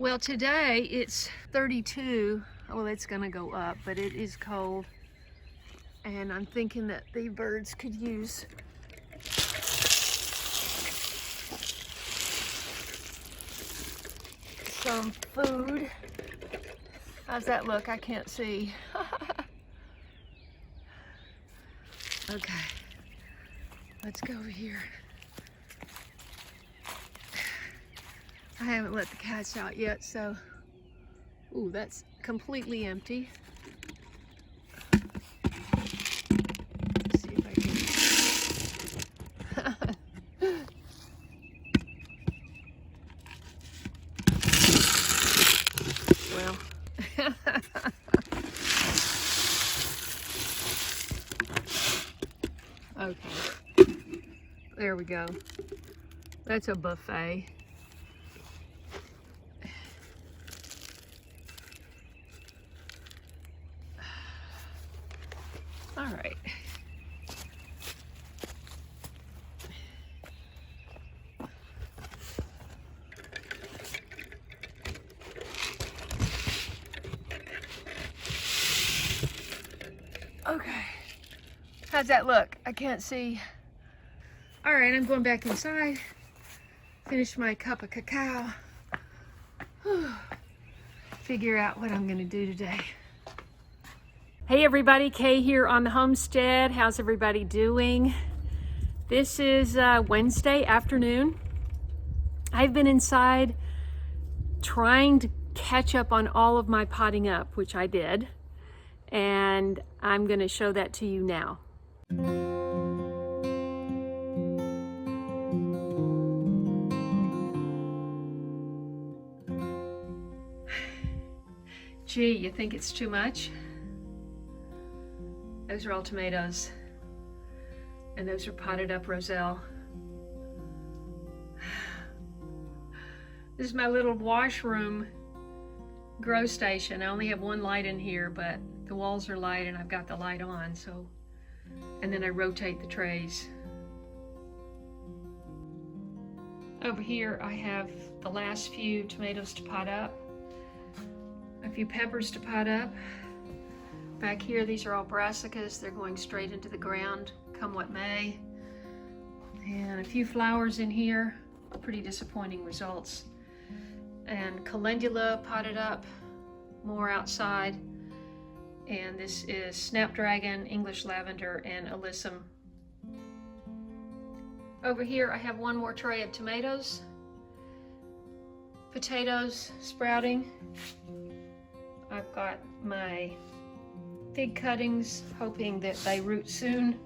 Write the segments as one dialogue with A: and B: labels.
A: Well, today it's 32. Well, it's gonna go up, but it is cold. And I'm thinking that the birds could use some food. How's that look? I can't see. Okay, let's go over here. I haven't let the cats out yet, so, ooh, that's completely empty. Let's see if I can. Well, okay, there we go. That's a buffet. All right. Okay. How's that look? I can't see. All right, I'm going back inside. Finish my cup of cacao. Whew. Figure out what I'm gonna do today. Hey everybody, Kay here on the homestead. How's everybody doing? This is Wednesday afternoon. I've been inside trying to catch up on all of my potting up, which I did, and I'm gonna show that to you now. Gee, you think it's too much? Those are all tomatoes, and those are potted up roselle. This is my little washroom grow station. I only have one light in here, but the walls are light and I've got the light on, so, and then I rotate the trays. Over here I have the last few tomatoes to pot up, a few peppers to pot up. Back here, these are all brassicas. They're going straight into the ground, come what may. And a few flowers in here, pretty disappointing results. And calendula potted up, more outside. And this is snapdragon, English lavender, and alyssum. Over here, I have one more tray of tomatoes, potatoes sprouting. I've got my fig cuttings, hoping that they root soon.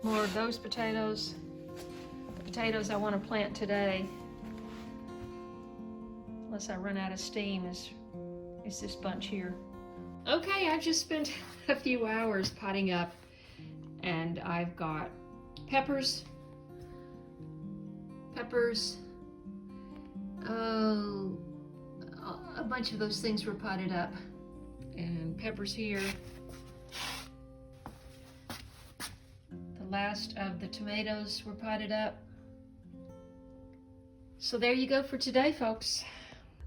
A: More of those potatoes. The potatoes I want to plant today, unless I run out of steam, is this bunch here. Okay, I've just spent a few hours potting up, and I've got peppers, oh, a bunch of those things were potted up. And peppers here. The last of the tomatoes were potted up. So there you go for today, folks.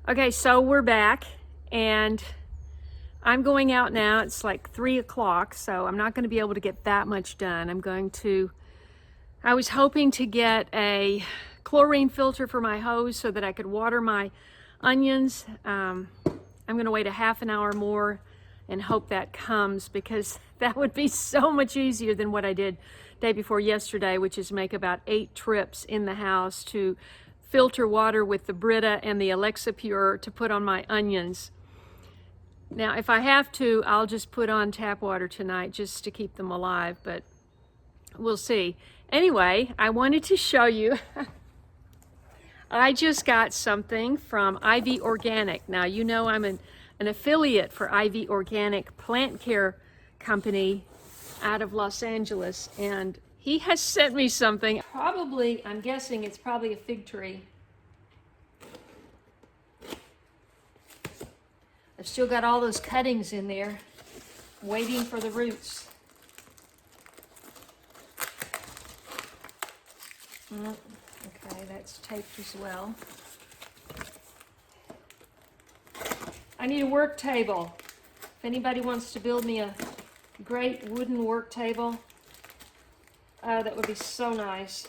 A: Okay, so we're back, and I'm going out now. It's like 3 o'clock, so I'm not going to be able to get that much done. I was hoping to get a chlorine filter for my hose so that I could water my onions. I'm going to wait a half an hour more and hope that comes, because that would be so much easier than what I did day before yesterday, which is make about 8 trips in the house to filter water with the Brita and the Alexa Pure to put on my onions. Now, if I have to, I'll just put on tap water tonight just to keep them alive, but we'll see. Anyway, I wanted to show you I just got something from Ivy Organic. Now, you know I'm an affiliate for Ivy Organic Plant Care Company out of Los Angeles, and he has sent me something. Probably, I'm guessing it's probably a fig tree. I've still got all those cuttings in there, waiting for the roots. Okay, that's taped as well. I need a work table. If anybody wants to build me a great wooden work table, that would be so nice.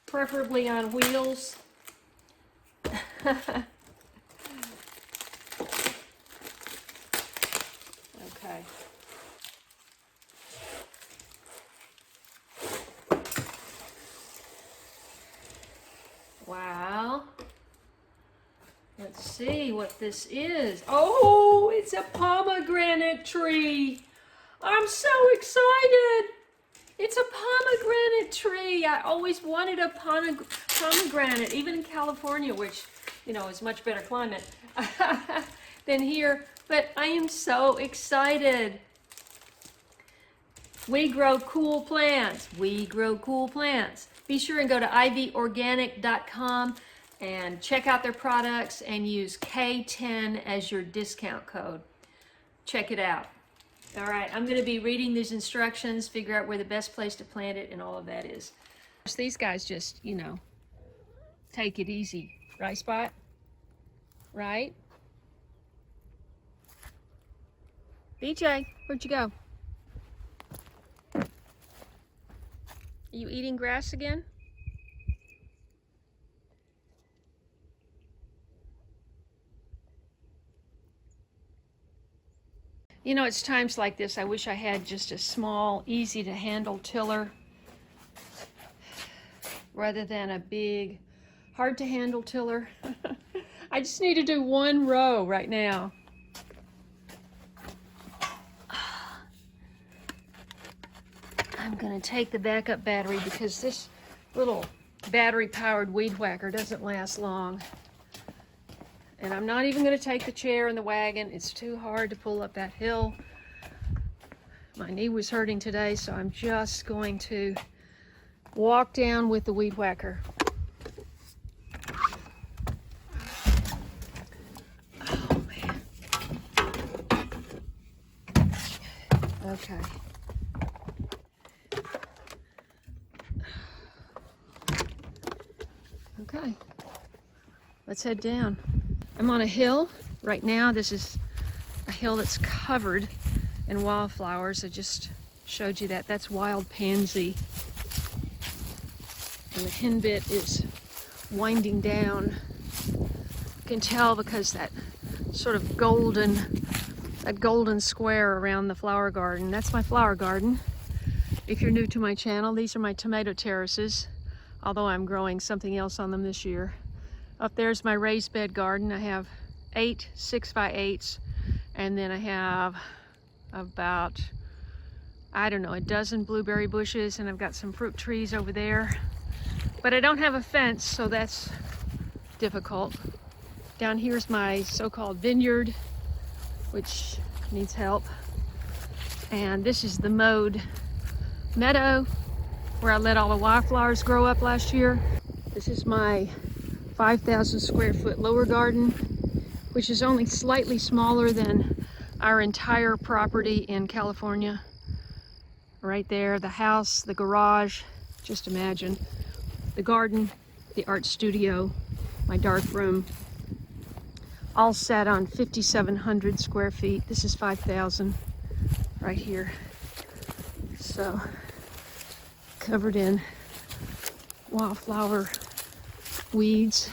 A: Preferably on wheels. Okay. Wow. Let's see what this is. Oh, it's a pomegranate tree. I'm so excited. It's a pomegranate tree. I always wanted a pomegranate, even in California, which, you know, is much better climate than here. But I am so excited. We grow cool plants. We grow cool plants. Be sure and go to ivorganic.com and check out their products and use K10 as your discount code. Check it out. All right, I'm going to be reading these instructions, figure out where the best place to plant it and all of that is. These guys just, you know, take it easy. Right, Spot? Right? BJ, where'd you go? Are you eating grass again? You know, it's times like this I wish I had just a small, easy to handle tiller rather than a big, hard to handle tiller. I just need to do one row right now. I'm gonna take the backup battery because this little battery-powered weed whacker doesn't last long. And I'm not even going to take the chair and the wagon. It's too hard to pull up that hill. My knee was hurting today, so I'm just going to walk down with the weed whacker. Oh, man. Okay. Okay. Let's head down. I'm on a hill right now. This is a hill that's covered in wildflowers. I just showed you that. That's wild pansy. And the henbit is winding down. You can tell because that sort of golden square around the flower garden. That's my flower garden. If you're new to my channel, these are my tomato terraces, although I'm growing something else on them this year. Up there's my raised bed garden. I have 8 6x8s, and then I have about, I don't know, a dozen blueberry bushes, and I've got some fruit trees over there. But I don't have a fence, so that's difficult. Down here's my so-called vineyard, which needs help. And this is the mowed meadow where I let all the wildflowers grow up last year. This is my 5,000 square foot lower garden, which is only slightly smaller than our entire property in California. Right there, the house, the garage, just imagine. The garden, the art studio, my dark room, all set on 5,700 square feet. This is 5,000 right here. So, covered in wildflower weeds.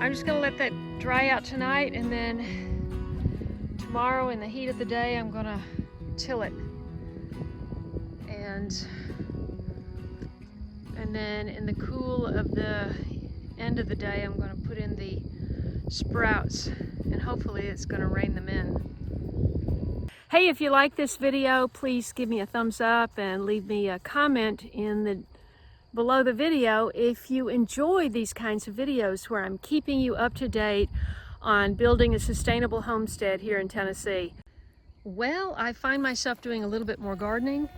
A: I'm just gonna let that dry out tonight, and then tomorrow in the heat of the day I'm gonna till it, and then in the cool of the end of the day I'm gonna put in the sprouts, and hopefully it's gonna rain them in. Hey, if you like this video, please give me a thumbs up and leave me a comment below the video if you enjoy these kinds of videos where I'm keeping you up to date on building a sustainable homestead here in Tennessee. Well, I find myself doing a little bit more gardening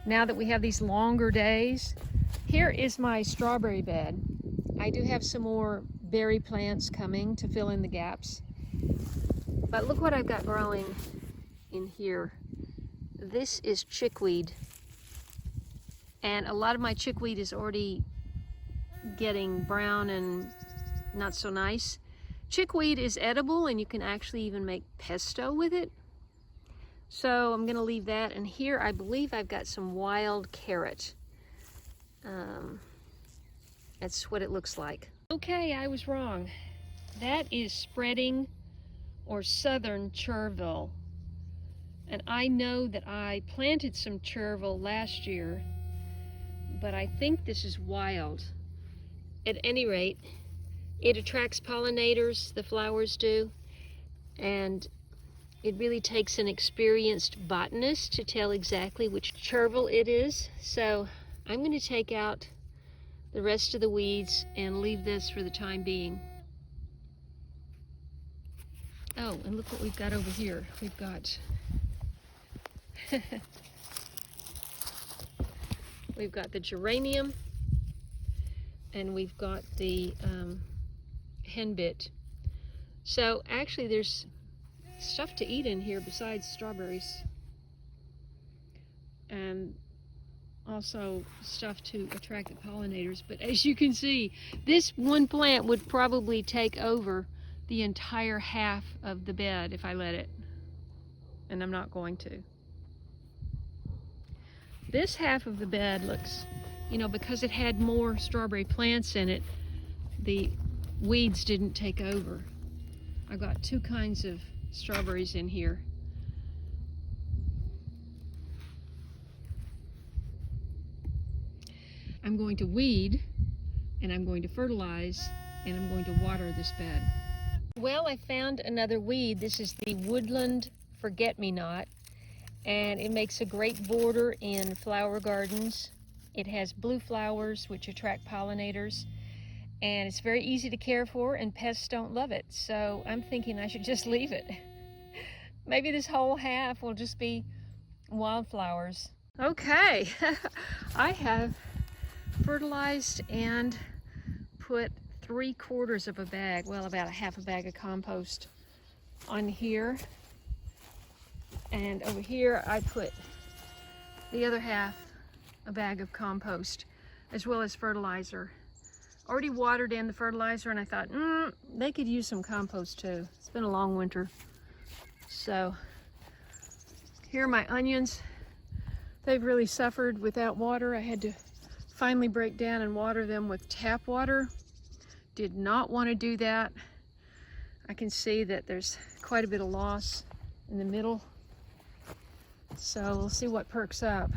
A: now that we have these longer days. Here is my strawberry bed. I do have some more berry plants coming to fill in the gaps. But look what I've got growing in here. This is chickweed. And a lot of my chickweed is already getting brown and not so nice. Chickweed is edible, and you can actually even make pesto with it. So I'm gonna leave that. And here I believe I've got some wild carrot. That's what it looks like. Okay, I was wrong. That is spreading or southern chervil. And I know that I planted some chervil last year, but I think this is wild. At any rate, it attracts pollinators, the flowers do, and it really takes an experienced botanist to tell exactly which chervil it is. So I'm going to take out the rest of the weeds and leave this for the time being. Oh, and look what we've got over here. We've got we've got the geranium, and we've got the henbit. So actually there's stuff to eat in here besides strawberries, and also stuff to attract the pollinators. But as you can see, this one plant would probably take over the entire half of the bed if I let it, and I'm not going to. This half of the bed looks, you know, because it had more strawberry plants in it, the weeds didn't take over. I got two kinds of strawberries in here. I'm going to weed, and I'm going to fertilize, and I'm going to water this bed. Well, I found another weed. This is the woodland forget-me-not, and it makes a great border in flower gardens. It has blue flowers which attract pollinators, and it's very easy to care for, and pests don't love it. So I'm thinking I should just leave it. Maybe this whole half will just be wildflowers. Okay, I have fertilized and put 3/4 of a bag, well, about a half a bag of compost on here. And over here I put the other half a bag of compost, as well as fertilizer. Already watered in the fertilizer, and I thought, they could use some compost too. It's been a long winter. So here are my onions. They've really suffered without water. I had to finally break down and water them with tap water. Did not want to do that. I can see that there's quite a bit of loss in the middle. So we'll see what perks up.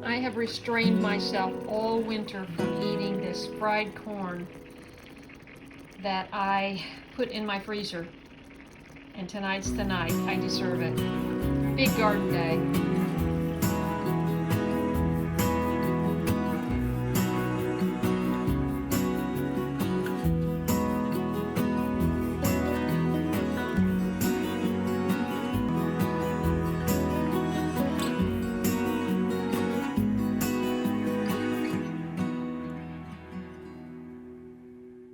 A: I have restrained myself all winter from eating this fried corn that I put in my freezer. And tonight's the night. I deserve it. Big garden day.